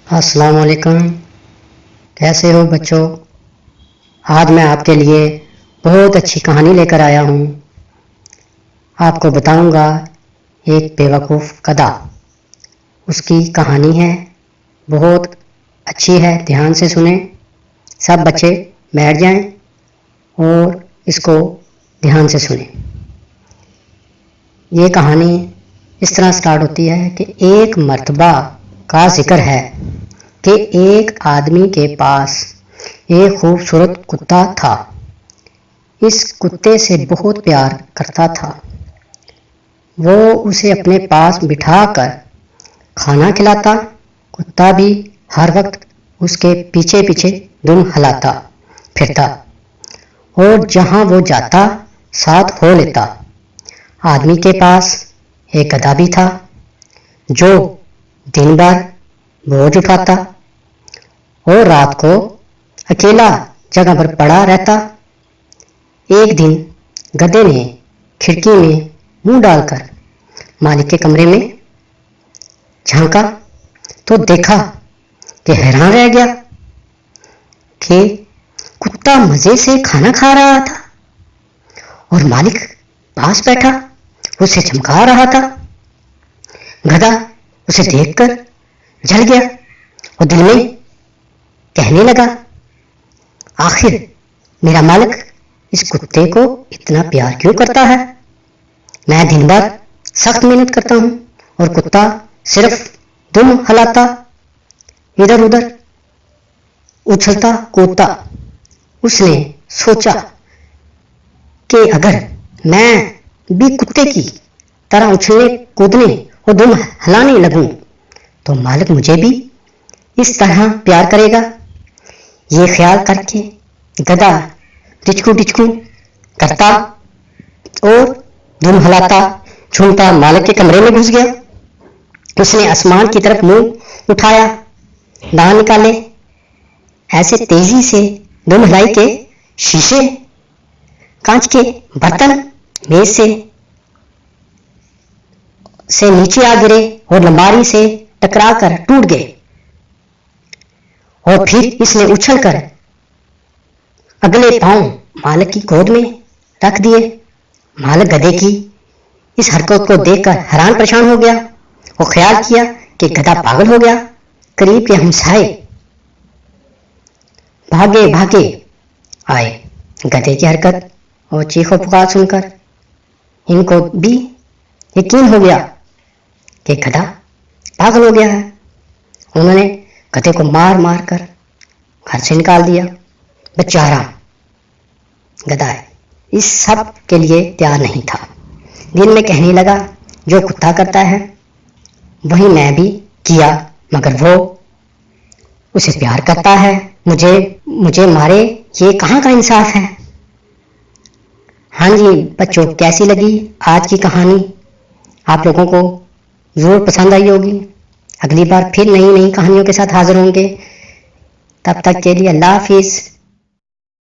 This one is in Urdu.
السلام علیکم، کیسے ہو بچوں؟ آج میں آپ کے لیے بہت اچھی کہانی لے کر آیا ہوں۔ آپ کو بتاؤں گا ایک بیوقوف گدھا۔ اس کی کہانی ہے، بہت اچھی ہے، دھیان سے سنیں۔ سب بچے بیٹھ جائیں اور اس کو دھیان سے سنیں۔ یہ کہانی اس طرح سٹارٹ ہوتی ہے کہ ایک مرتبہ کا ذکر ہے کہ ایک آدمی کے پاس ایک خوبصورت کتا تھا۔ اس کتے سے بہت پیار کرتا تھا۔ وہ اسے اپنے پاس بٹھا کر کھانا کھلاتا، کتا بھی ہر وقت اس کے پیچھے پیچھے دم ہلاتا پھرتا اور جہاں وہ جاتا ساتھ ہو لیتا۔ آدمی کے پاس ایک گدھا بھی تھا جو دن بھر بوجھ اٹھاتا اور رات کو اکیلا جگہ پر پڑا رہتا۔ ایک دن گدھے نے کھڑکی میں منہ ڈال کر مالک کے کمرے میں جھانکا تو دیکھا کہ حیران رہ گیا کہ کتا مزے سے کھانا کھا رہا تھا اور مالک پاس بیٹھا اسے چمکا رہا تھا۔ گدھا اسے دیکھ کر جل گیا اور دل میں کہنے لگا، آخر میرا مالک اس کتے کو اتنا پیار کیوں کرتا ہے؟ میں دن بھر سخت محنت کرتا ہوں اور کتا صرف دم ہلاتا، ادھر ادھر اچھلتا کودتا۔ اس نے سوچا کہ اگر میں بھی کتے کی طرح اچھلنے کودنے اور دم ہلانے لگوں تو مالک مجھے بھی اس طرح پیار کرے گا۔ یہ خیال کر کے گدھا ڈچکو ڈچکو کرتا اور دم ہلاتا جھومتا مالک کے کمرے میں گھس گیا۔ اس نے آسمان کی طرف منہ اٹھایا، دانت نکالے، ایسے تیزی سے دم ہلائی کہ شیشے، کانچ کے برتن میز سے نیچے آ گرے اور لمباری سے ٹکرا کر ٹوٹ گئے۔ اور پھر اس نے اچھل کر اگلے پاؤں مالک کی گود میں رکھ دیے۔ مالک گدھے کی اس حرکت کو دیکھ کر حیران پریشان ہو گیا اور خیال کیا کہ گدھا پاگل ہو گیا۔ قریب کے ہمسائے بھاگے بھاگے آئے گدھے کی حرکت اور چیخ و پکار سن کر۔ ان کو بھی یقین ہو گیا کہ گدھا پاگل ہو گیا ہے۔ انہوں نے گدھے کو مار مار کر گھر سے نکال دیا۔ بیچارہ گدھا اس سب کے لیے تیار نہیں تھا۔ دل میں کہنے لگا، جو کتا کرتا ہے وہی میں بھی کیا، مگر وہ اسے پیار کرتا ہے، مجھے مارے، یہ کہاں کا انصاف ہے۔ ہاں جی بچوں، کیسی لگی آج کی کہانی؟ آپ لوگوں کو ضرور پسند آئی ہوگی۔ اگلی بار پھر نئی کہانیوں کے ساتھ حاضر ہوں گے۔ تب تک کے لیے اللہ حافظ۔